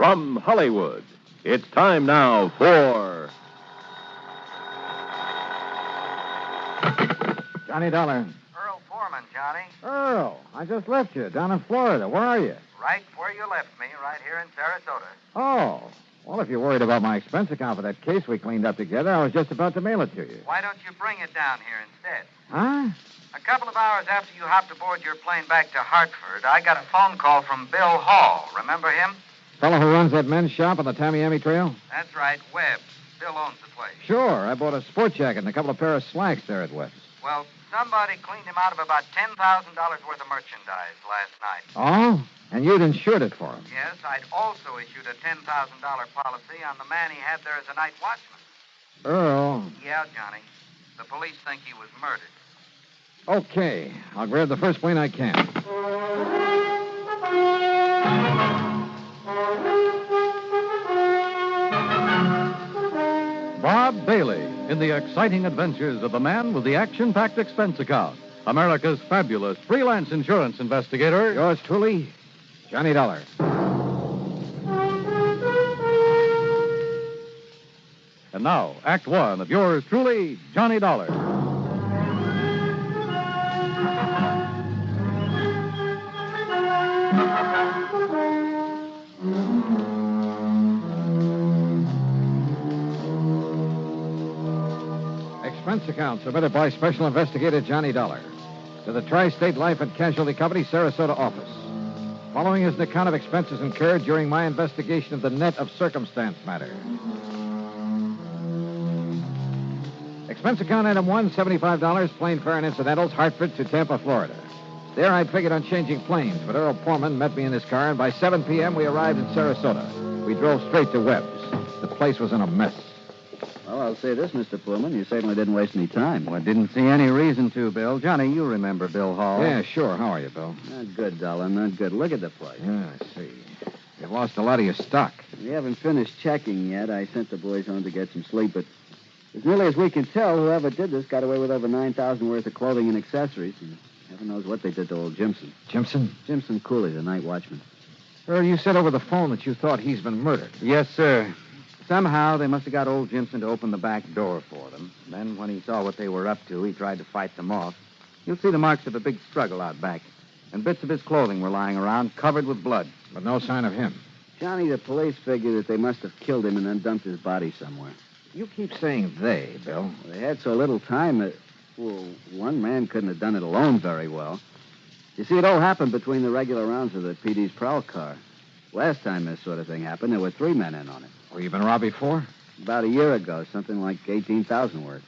From Hollywood, it's time now for... Johnny Dollar. Earl Foreman, Johnny. Earl, I just left you down in Florida. Where are you? Right where you left me, right here in Sarasota. Oh, well, if you're worried about my expense account for that case we cleaned up together, I was just about to mail it to you. Why don't you bring it down here instead? Huh? A couple of hours after you hopped aboard your plane back to Hartford, I got a phone call from Bill Hall. Remember him? Fellow who runs that men's shop on the Tamiami Trail? That's right, Webb. Bill owns the place. Sure. I bought a sport jacket and a couple of pair of slacks there at Webb's. Well, somebody cleaned him out of about $10,000 worth of merchandise last night. Oh? And you'd insured it for him? Yes, I'd also issued a $10,000 policy on the man he had there as a night watchman. Earl. Yeah, Johnny. The police think he was murdered. Okay. I'll grab the first plane I can. Bob Bailey in the exciting adventures of the man with the action-packed expense account. America's fabulous freelance insurance investigator. Yours truly, Johnny Dollar. And now, Act One of yours truly, Johnny Dollar. Expense account submitted by Special Investigator Johnny Dollar to the Tri-State Life and Casualty Company, Sarasota office. Following is an account of expenses incurred during my investigation of the net of circumstance matter. Expense account item 1, $75, plane fare and incidentals, Hartford to Tampa, Florida. There I'd figured on changing planes, but Earl Foreman met me in his car, and by 7 p.m. we arrived in Sarasota. We drove straight to Webb's. The place was in a mess. Well, I'll say this, Mr. Pullman. You certainly didn't waste any time. Well, didn't see any reason to, Bill. Johnny, you remember Bill Hall. Yeah, sure. How are you, Bill? Not good, Dollar. Not good. Look at the place. Yeah, I see. You've lost a lot of your stock. We haven't finished checking yet. I sent the boys home to get some sleep, but as nearly as we can tell, whoever did this got away with over $9,000 worth of clothing and accessories, and heaven knows what they did to old Jimson. Jimson? Jimson Cooley, the night watchman. Earl, you said over the phone that you thought he's been murdered. Yes, sir. Somehow they must have got old Jimson to open the back door for them. Then when he saw what they were up to, he tried to fight them off. You'll see the marks of a big struggle out back. And bits of his clothing were lying around, covered with blood. But no sign of him. Johnny, the police figured that they must have killed him and then dumped his body somewhere. You keep saying they, Bill. They had so little time that, well, one man couldn't have done it alone very well. You see, it all happened between the regular rounds of the PD's prowl car. Last time this sort of thing happened, there were 3 men in on it. Well, you been robbed before? About a year ago, something like $18,000 worth.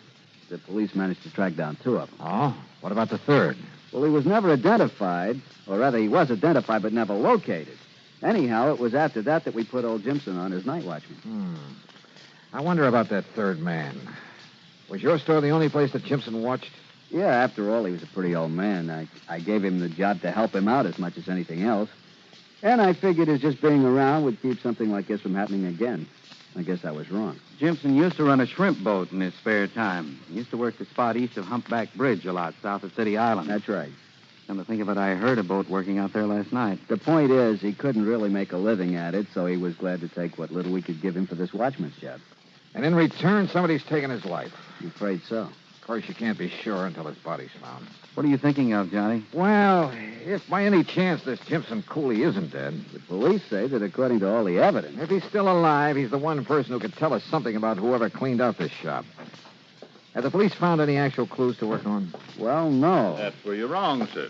The police managed to track down 2 of them. Oh? What about the third? Well, he was never identified, or rather, he was identified but never located. Anyhow, it was after that we put old Jimson on as night watchman. I wonder about that third man. Was your store the only place that Jimson watched? Yeah, after all, he was a pretty old man. I gave him the job to help him out as much as anything else. And I figured his just being around would keep something like this from happening again. I guess I was wrong. Jimson used to run a shrimp boat in his spare time. He used to work the spot east of Humpback Bridge a lot, south of City Island. That's right. Come to think of it, I heard a boat working out there last night. The point is, he couldn't really make a living at it, so he was glad to take what little we could give him for this watchman's job. And in return, somebody's taken his life. I'm afraid so. Of course, you can't be sure until his body's found. What are you thinking of, Johnny? Well, if by any chance this Jimson Cooley isn't dead... The police say that according to all the evidence... If he's still alive, he's the one person who could tell us something about whoever cleaned out this shop. Have the police found any actual clues to work on? Well, no. That's where you're wrong, sir.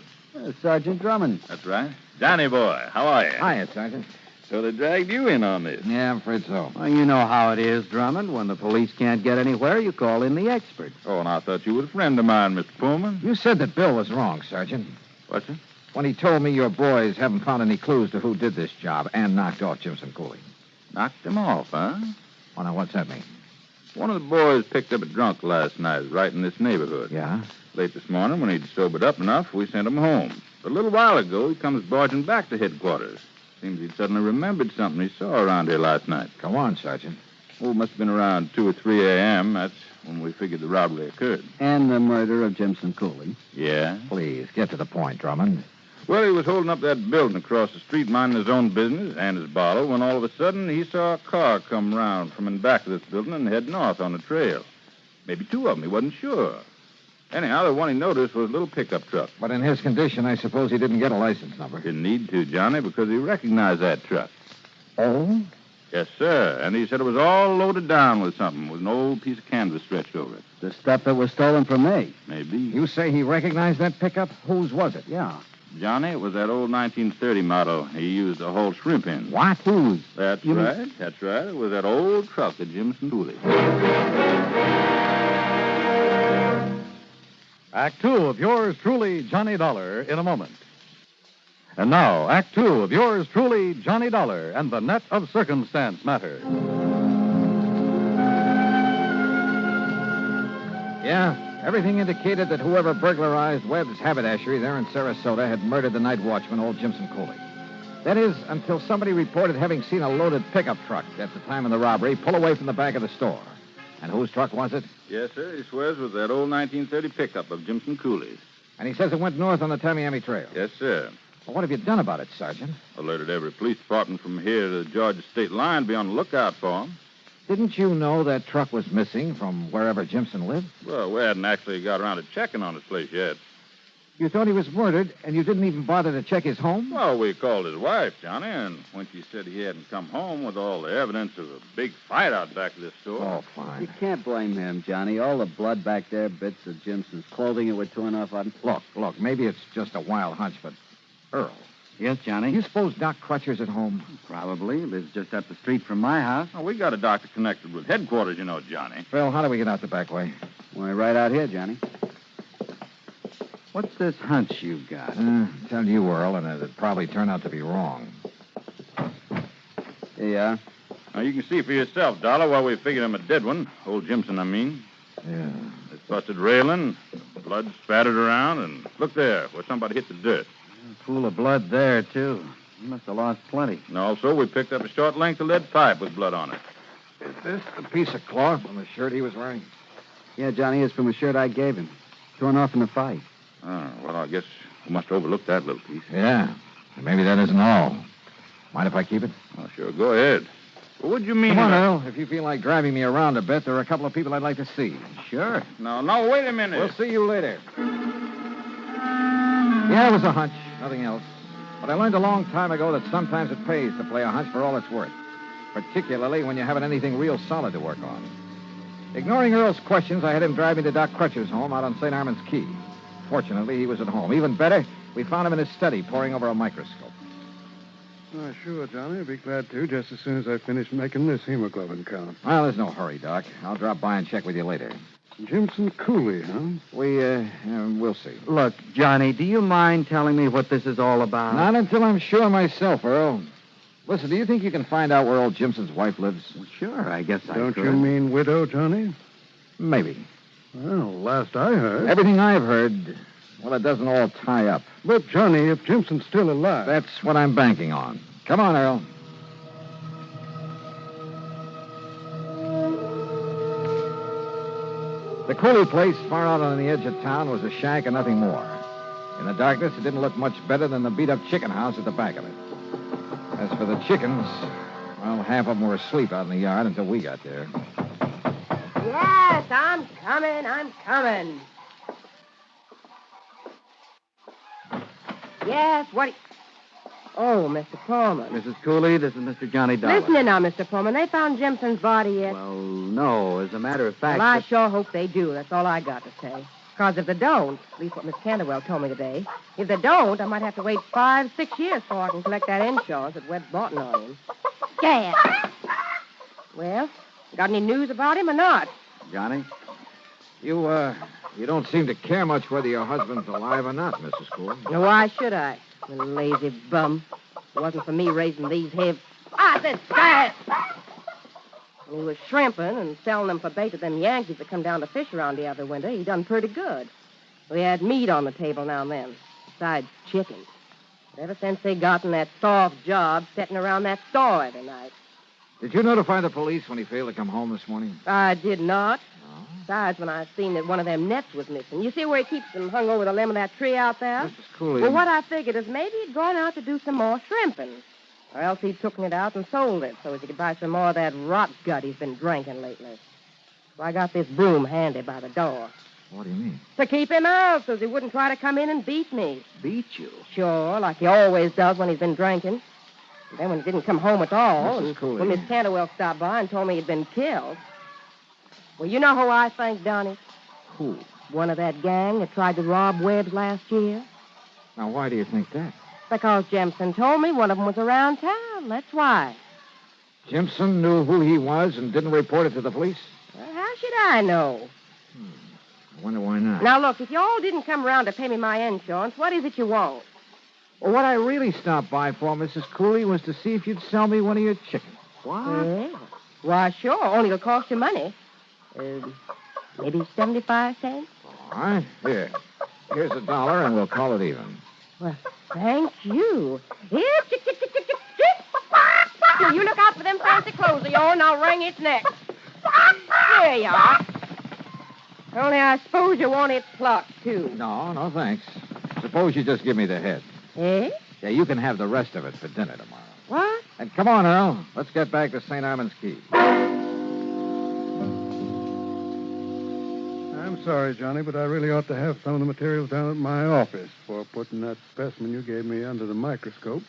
Sergeant Drummond. That's right. Johnny boy, how are you? Hiya, Sergeant. So they dragged you in on this. Yeah, I'm afraid so. Well, you know how it is, Drummond. When the police can't get anywhere, you call in the expert. Oh, and I thought you was a friend of mine, Mr. Pullman. You said that Bill was wrong, Sergeant. What's it? When he told me your boys haven't found any clues to who did this job and knocked off Jimson Cooley. Knocked him off, huh? Well, now, what's that mean? One of the boys picked up a drunk last night right in this neighborhood. Yeah? Late this morning, when he'd sobered up enough, we sent him home. But a little while ago, he comes barging back to headquarters. Seems he'd suddenly remembered something he saw around here last night. Go on, Sergeant. Oh, it must have been around 2 or 3 a.m. That's when we figured the robbery occurred. And the murder of Jimson Cooley. Yeah? Please, get to the point, Drummond. Well, he was holding up that building across the street, minding his own business and his bottle, when all of a sudden he saw a car come round from in back of this building and head north on the trail. Maybe two of them, he wasn't sure. Anyhow, the one he noticed was a little pickup truck. But in his condition, I suppose he didn't get a license number. Didn't need to, Johnny, because he recognized that truck. Oh? Yes, sir. And he said it was all loaded down with something, with an old piece of canvas stretched over it. The stuff that was stolen from me. Maybe. You say he recognized that pickup? Whose was it? Yeah. Johnny, it was that old 1930 model he used to haul shrimp in. What? Whose? That's You mean- right. That's right. It was that old truck of Jimson Cooley. Act two of yours truly, Johnny Dollar, in a moment. And now, Act two of yours truly, Johnny Dollar, and the net of circumstance matter. Yeah, everything indicated that whoever burglarized Webb's haberdashery there in Sarasota had murdered the night watchman, old Jimson Cooley. That is, until somebody reported having seen a loaded pickup truck at the time of the robbery pull away from the back of the store. And whose truck was it? Yes, sir. He swears it was that old 1930 pickup of Jimson Cooley's. And he says it went north on the Tamiami Trail. Yes, sir. Well, what have you done about it, Sergeant? Alerted every police department from here to the Georgia state line to be on the lookout for him. Didn't you know that truck was missing from wherever Jimson lived? Well, we hadn't actually got around to checking on his place yet. You thought he was murdered, and you didn't even bother to check his home? Well, we called his wife, Johnny, and when she said he hadn't come home with all the evidence of a big fight out back of this store. Oh, You fine. can't blame him, Johnny. All the blood back there, bits of Jimson's clothing that were torn off on. Look, maybe it's just a wild hunch, but Earl, Yes, Johnny? you suppose Doc Crutcher's at home? Probably. Lives just up the street from my house. Oh, we got a doctor connected with headquarters, you know, Johnny. Phil, how do we get out the back way? We're right out here, Johnny. What's this hunch you've got? Tell you, Earl, and it'd probably turn out to be wrong. Here you are. Now, you can see for yourself, Dollar, why we figured him a dead one. Old Jimson, I mean. Yeah. This busted railing, blood spattered around, and look there, where somebody hit the dirt. A pool of blood there, too. You must have lost plenty. And also, we picked up a short length of lead pipe with blood on it. Is this a piece of cloth from the shirt he was wearing? Yeah, Johnny, it's from a shirt I gave him. Torn off in the fight. Oh, well, I guess we must have overlooked that little piece. Yeah. Maybe that isn't all. Mind if I keep it? Oh, sure, go ahead. Well, what'd you mean? Come on, Earl. If you feel like driving me around a bit, there are a couple of people I'd like to see. Sure. No, wait a minute. We'll see you later. Yeah, it was a hunch. Nothing else. But I learned a long time ago that sometimes it pays to play a hunch for all it's worth. Particularly when you haven't anything real solid to work on. Ignoring Earl's questions, I had him drive me to Doc Crutcher's home out on St. Armand's Key. Fortunately, he was at home. Even better, we found him in his study poring over a microscope. Oh, sure, Johnny. I'd be glad to, just as soon as I finish making this hemoglobin count. Well, there's no hurry, Doc. I'll drop by and check with you later. Jimson Cooley, huh? We'll see. Look, Johnny, do you mind telling me what this is all about? Not until I'm sure myself, Earl. Listen, do you think you can find out where old Jimson's wife lives? Well, sure, I guess I Don't could. you mean widow, Johnny? Maybe. Well, last I heard. Everything I've heard, well, it doesn't all tie up. But, Johnny, if Jimson's still alive... That's what I'm banking on. Come on, Earl. The Cooley place, far out on the edge of town, was a shack and nothing more. In the darkness, it didn't look much better than the beat-up chicken house at the back of it. As for the chickens, well, half of them were asleep out in the yard until we got there. Yes, I'm coming. Yes, what... Oh, Mr. Pullman. Mrs. Cooley, this is Mr. Johnny Dollar. Listen now, Mr. Pullman. They found Jimson's body yet? Well, no. As a matter of fact... Well, I sure hope they do. That's all I got to say. Because if they don't, at least what Miss Canterwell told me today, if they don't, I might have to wait 5-6 years before I can collect that insurance that Webb's bought on him. Gas. Well, got any news about him or not? Johnny? You don't seem to care much whether your husband's alive or not, Mrs. Cooley. Now, why should I? The lazy bum. If it wasn't for me raising these heavy... I said gas! When he was shrimping and selling them for bait to them Yankees that come down to fish around the other winter, he done pretty good. We had meat on the table now and then, besides chicken. But ever since they gotten that soft job sitting around that store every night. Did you notify the police when he failed to come home this morning? I did not. No? Besides, when I seen that one of them nets was missing. You see where he keeps them hung over the limb of that tree out there? Mrs. Cooley. Well, what I figured is maybe he'd gone out to do some more shrimping. Or else he'd taken it out and sold it so as he could buy some more of that rot gut he's been drinking lately. So I got this broom handy by the door. What do you mean? To keep him out so he wouldn't try to come in and beat me. Beat you? Sure, like he always does when he's been drinking. And then when he didn't come home at all, Mrs. and Cooley. when Miss Canterwell stopped by and told me he'd been killed. Well, you know who I think done it? Who? One of that gang that tried to rob Webb's last year. Now, why do you think that? Because Jemson told me one of them was around town. That's why. Jimson knew who he was and didn't report it to the police? Well, how should I know? I wonder why not. Now, look, if you all didn't come around to pay me my insurance, what is it you want? Well, what I really stopped by for, Mrs. Cooley, was to see if you'd sell me one of your chickens. What? Yeah. Why, sure. Only it'll cost you money. Maybe 75 cents? All right. Here. Here's $1, and we'll call it even. Well, thank you. Here, chick, chick, chick, chick, chick, chick. Now, you look out for them fancy clothes of yours, and I'll wring its neck. There you are. Only I suppose you want it plucked, too. No, thanks. Suppose you just give me the head. Eh? Yeah, you can have the rest of it for dinner tomorrow. What? And come on, Earl. Let's get back to St. Armand's Key. I'm sorry, Johnny, but I really ought to have some of the materials down at my office for putting that specimen you gave me under the microscope.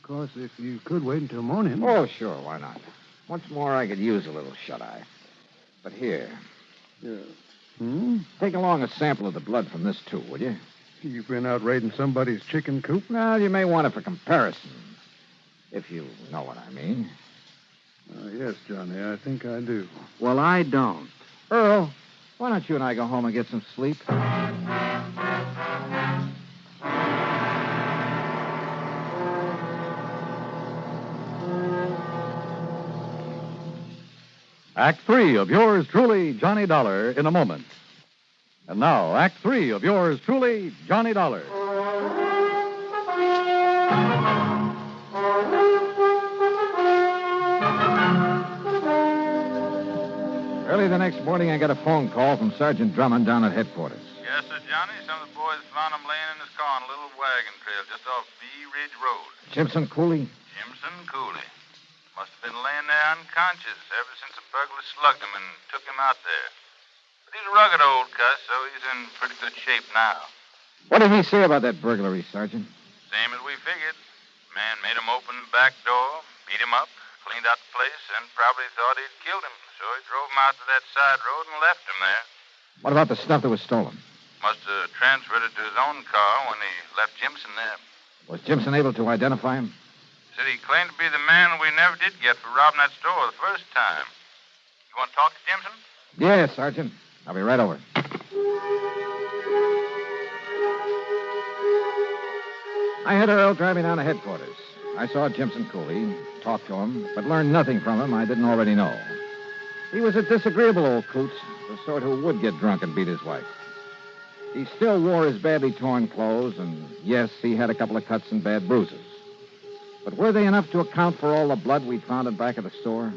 Of course, if you could wait until morning. Oh, sure, why not? Once more, I could use a little shut-eye. But here, Yeah. take along a sample of the blood from this, too, will you? You've been out raiding somebody's chicken coop? Well, you may want it for comparison, if you know what I mean. Yes, Johnny, I think I do. Well, I don't. Earl, why don't you and I go home and get some sleep? Act 3 of yours truly, Johnny Dollar, in a moment. And now, Act 3 of yours truly, Johnny Dollar. Early the next morning, I got a phone call from Sergeant Drummond down at headquarters. Yes, sir, Johnny. Some of the boys found him laying in his car on a little wagon trail just off Bee Ridge Road. Jimson Cooley? Jimson Cooley. Must have been laying there unconscious ever since a burglar slugged him and took him out there. But he's a rugged old cuss, so he's in pretty good shape now. What did he say about that burglary, Sergeant? Same as we figured. Man made him open the back door, beat him up, cleaned out the place, and probably thought he'd killed him. So he drove him out to that side road and left him there. What about the stuff that was stolen? Must have transferred it to his own car when he left Jimson there. Was Jimson able to identify him? Said he claimed to be the man we never did get for robbing that store the first time. You want to talk to Jimson? Yes, Sergeant. I'll be right over. I had Earl driving down to headquarters. I saw Jimson Cooley, talked to him, but learned nothing from him I didn't already know. He was a disagreeable old coot, the sort who would get drunk and beat his wife. He still wore his badly torn clothes, and yes, he had a couple of cuts and bad bruises. But were they enough to account for all the blood we'd found in back of the store?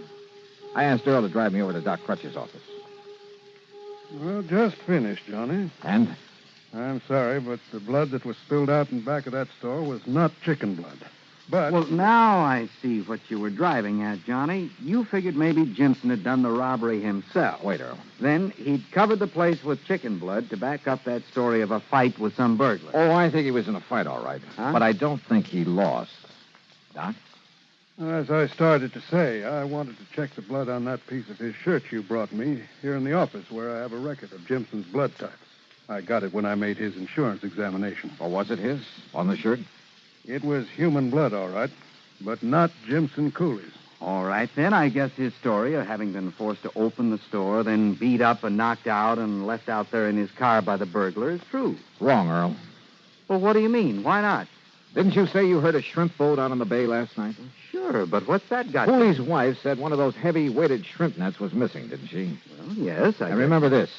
I asked Earl to drive me over to Doc Crutch's office. Well, just finished, Johnny. And? I'm sorry, but the blood that was spilled out in back of that store was not chicken blood. But... Well, now I see what you were driving at, Johnny. You figured maybe Jimson had done the robbery himself. Wait, Earl. Then he'd covered the place with chicken blood to back up that story of a fight with some burglar. Oh, I think he was in a fight, all right. Huh? But I don't think he lost. Doc? As I started to say, I wanted to check the blood on that piece of his shirt you brought me here in the office where I have a record of Jimson's blood type. I got it when I made his insurance examination. Or was it his? On the shirt? It was human blood, all right, but not Jimson Cooley's. All right, then. I guess his story of having been forced to open the store, then beat up and knocked out and left out there in his car by the burglar is true. Wrong, Earl. Well, what do you mean? Why not? Didn't you say you heard a shrimp boat out on the bay last night? Sure, but what's that got Cooley's wife said one of those heavy-weighted shrimp nets was missing, didn't she? Well, yes, I And guess. remember this.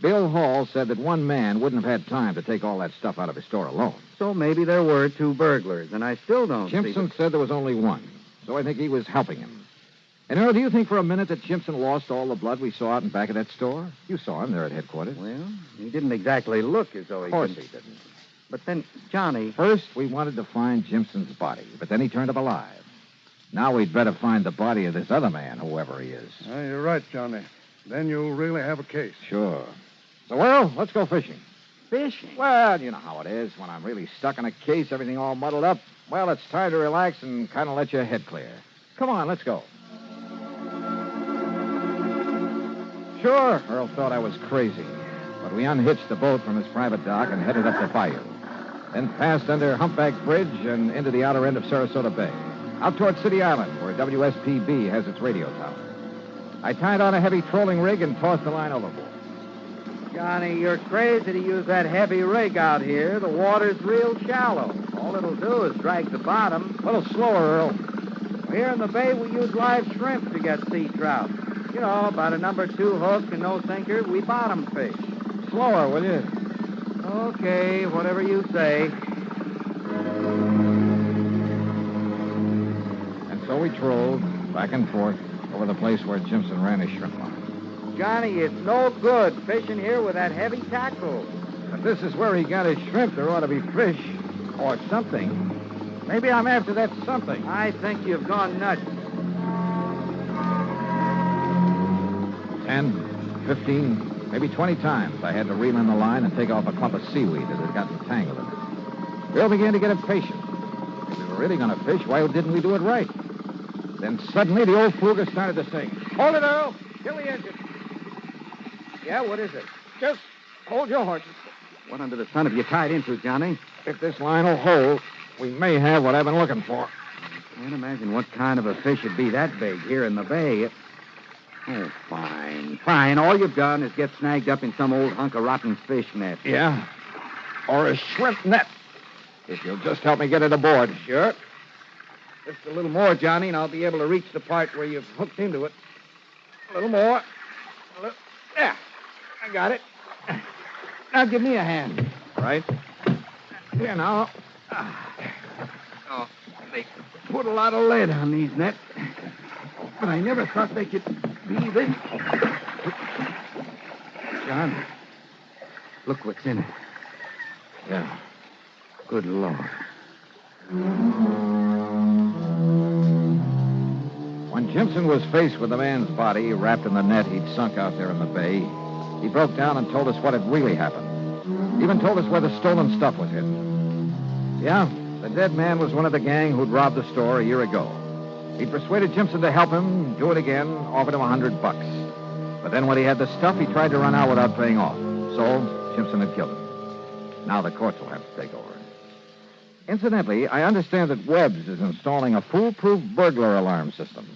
Bill Hall said that one man wouldn't have had time to take all that stuff out of his store alone. So maybe there were two burglars, and I still don't see... Jimson said there was only one, so I think he was helping him. And, Earl, do you think for a minute that Jimson lost all the blood we saw out in back of that store? You saw him there at headquarters. Well, he didn't exactly look as though he Of course could. he didn't. But then, Johnny... First, we wanted to find Jimson's body, but then he turned up alive. Now we'd better find the body of this other man, whoever he is. You're right, Johnny. Then you'll really have a case. Sure. So, Earl, let's go fishing. Fishing? Well, you know how it is. When I'm really stuck in a case, everything all muddled up, well, it's time to relax and kind of let your head clear. Come on, let's go. Sure, Earl thought I was crazy, but we unhitched the boat from his private dock and headed up the bayou. Then passed under Humpback Bridge and into the outer end of Sarasota Bay, out toward City Island, where WSPB has its radio tower. I tied on a heavy trolling rig and tossed the line overboard. Johnny, you're crazy to use that heavy rig out here. The water's real shallow. All it'll do is drag the bottom. A little slower, Earl. Here in the bay, we use live shrimp to get sea trout. You know, about a number 2 hook and no sinker, we bottom fish. Slower, will you? Okay, whatever you say. And so we trolled back and forth over the place where Jimson ran his shrimp line. Johnny, it's no good fishing here with that heavy tackle. If this is where he got his shrimp, there ought to be fish or something. Maybe I'm after that something. I think you've gone nuts. 10, 15, maybe 20 times I had to reel in the line and take off a clump of seaweed that had gotten tangled in it. Bill began to get impatient. If we were really going to fish, why didn't we do it right? Then suddenly the old fluger started to sing. Hold it, Earl. Kill the engine. Yeah, what is it? Just hold your horses. What under the sun have you tied into, Johnny? If this line will hold, we may have what I've been looking for. Can't imagine what kind of a fish would be that big here in the bay. Oh, fine. Fine. All you've done is get snagged up in some old hunk of rotten fish net. Yeah. Or a shrimp net. If you'll just help me get it aboard. Sure. Just a little more, Johnny, and I'll be able to reach the part where you've hooked into it. A little more. There. I got it. Now give me a hand. Right? Here now. Oh, they put a lot of lead on these nets. But I never thought they could be this. John, look what's in it. Yeah. Good Lord. When Jimson was faced with the man's body wrapped in the net he'd sunk out there in the bay, he broke down and told us what had really happened. Even told us where the stolen stuff was hidden. Yeah, the dead man was one of the gang who'd robbed the store a year ago. He'd persuaded Jimson to help him do it again, offered him $100. But then when he had the stuff, he tried to run out without paying off. So, Jimson had killed him. Now the courts will have to take over. Incidentally, I understand that Webb's is installing a foolproof burglar alarm system.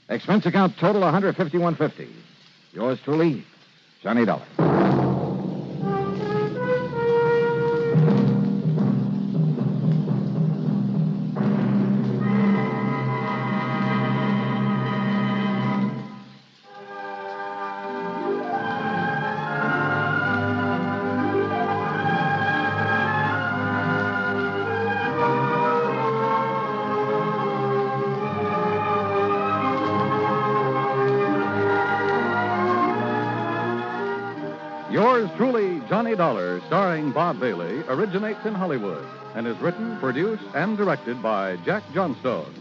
Expense account total $151.50. Yours truly, Johnny Dollar. Yours truly, Johnny Dollar, starring Bob Bailey, originates in Hollywood and is written, produced, and directed by Jack Johnstone.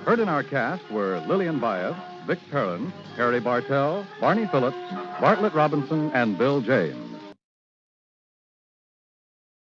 Heard in our cast were Lillian Baeff, Vic Perrin, Harry Bartell, Barney Phillips, Bartlett Robinson, and Bill James.